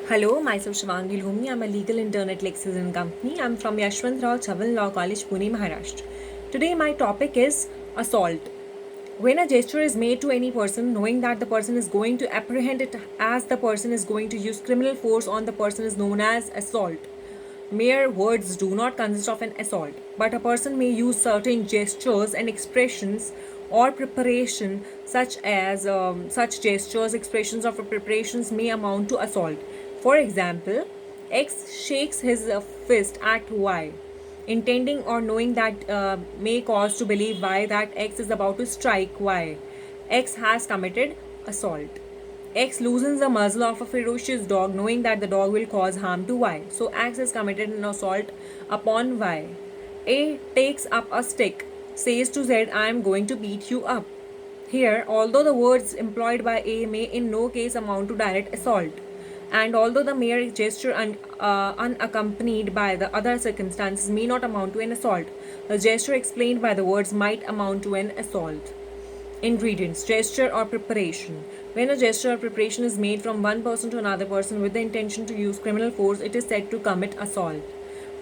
Hello, myself Shivangi Lhumi. I'm a legal intern at Lexington Company. I'm from Yashwantrao Chavan Law College, Pune, Maharashtra. Today, my topic is assault. When a gesture is made to any person, knowing that the person is going to apprehend it as the person is going to use criminal force on the person is known as assault. Mere words do not consist of an assault, but a person may use certain gestures and expressions or preparation such gestures, expressions or preparations may amount to assault. For example, X shakes his fist at Y, intending or knowing that may cause to believe Y that X is about to strike Y. X has committed assault. X loosens the muzzle of a ferocious dog, knowing that the dog will cause harm to Y. So X has committed an assault upon Y. A takes up a stick, says to Z, I am going to beat you up. Here, although the words employed by A may in no case amount to direct assault, and although the mere gesture unaccompanied by the other circumstances may not amount to an assault, the gesture explained by the words might amount to an assault. Ingredients: gesture or preparation. When a gesture or preparation is made from one person to another person with the intention to use criminal force, it is said to commit assault.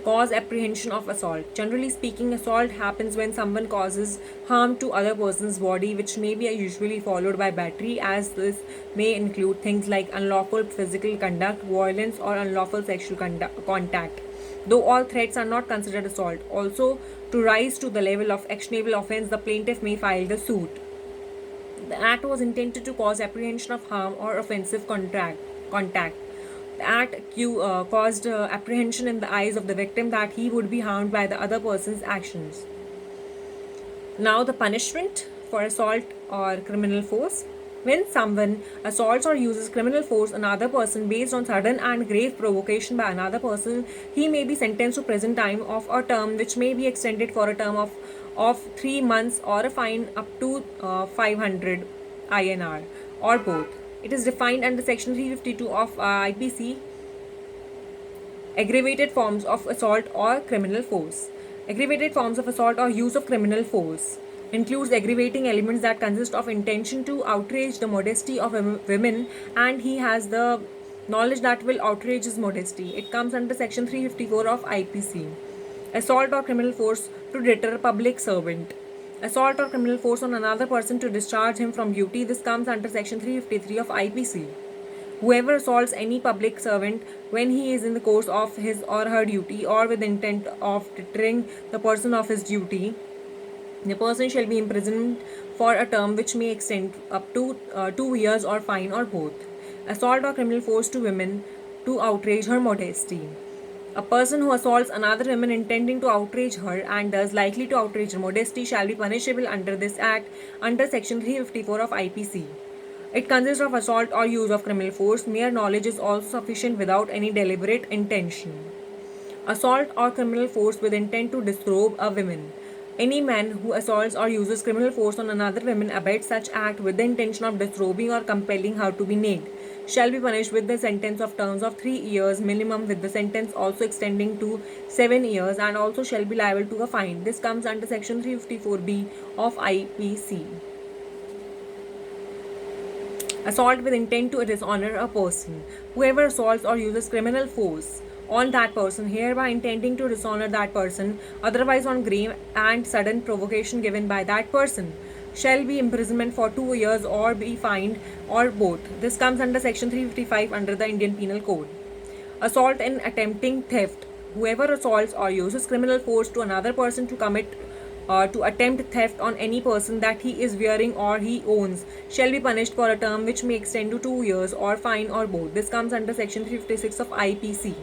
Cause apprehension of assault. Generally speaking, assault happens when someone causes harm to other person's body, which may be usually followed by battery, as this may include things like unlawful physical conduct, violence, or unlawful sexual contact. Though all threats are not considered assault, also to rise to the level of actionable offense, the plaintiff may file the suit. The act was intended to cause apprehension of harm or offensive contact. The act caused apprehension in the eyes of the victim that he would be harmed by the other person's actions. Now, the punishment for assault or criminal force. When someone assaults or uses criminal force on another person based on sudden and grave provocation by another person, he may be sentenced to prison time of a term which may be extended for a term of 3 months or a fine up to 500 INR or both. It is defined under Section 352 of IPC, aggravated forms of assault or criminal force. Aggravated forms of assault or use of criminal force includes aggravating elements that consist of intention to outrage the modesty of women, and he has the knowledge that will outrage his modesty. It comes under Section 354 of IPC. Assault or criminal force to deter a public servant. Assault or criminal force on another person to discharge him from duty. This comes under Section 353 of IPC. Whoever assaults any public servant when he is in the course of his or her duty or with intent of deterring the person of his duty, the person shall be imprisoned for a term which may extend up to 2 years or fine or both. Assault or criminal force to women to outrage her modesty. A person who assaults another woman intending to outrage her and thus likely to outrage her modesty shall be punishable under this act under Section 354 of IPC. It consists of assault or use of criminal force. Mere knowledge is also sufficient without any deliberate intention. Assault or criminal force with intent to disrobe a woman. Any man who assaults or uses criminal force on another woman abets such act with the intention of disrobing or compelling her to be naked shall be punished with the sentence of terms of 3 years minimum, with the sentence also extending to 7 years, and also shall be liable to a fine. This comes under Section 354B of IPC. Assault with intent to dishonor a person. Whoever assaults or uses criminal force on that person, hereby intending to dishonor that person, otherwise on grave and sudden provocation given by that person, shall be imprisonment for 2 years or be fined or both. This comes under Section 355 under the Indian Penal Code. Assault in attempting theft. Whoever assaults or uses criminal force to another person to attempt theft on any person that he is wearing or he owns shall be punished for a term which may extend to 2 years or fine or both. This comes under Section 356 of IPC.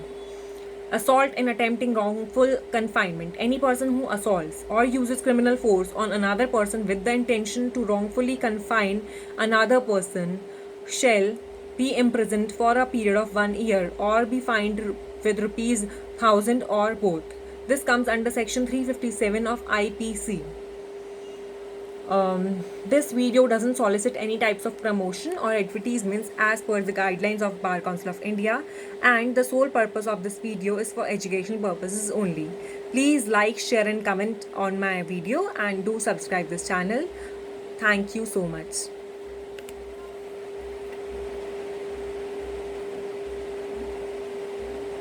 Assault in attempting wrongful confinement. Any person who assaults or uses criminal force on another person with the intention to wrongfully confine another person shall be imprisoned for a period of 1 year or be fined with rupees 1000 or both. This comes under Section 357 of IPC. This video doesn't solicit any types of promotion or advertisements as per the guidelines of Bar Council of India, and the sole purpose of this video is for educational purposes only. Please like, share and comment on my video and do subscribe this channel. Thank you so much.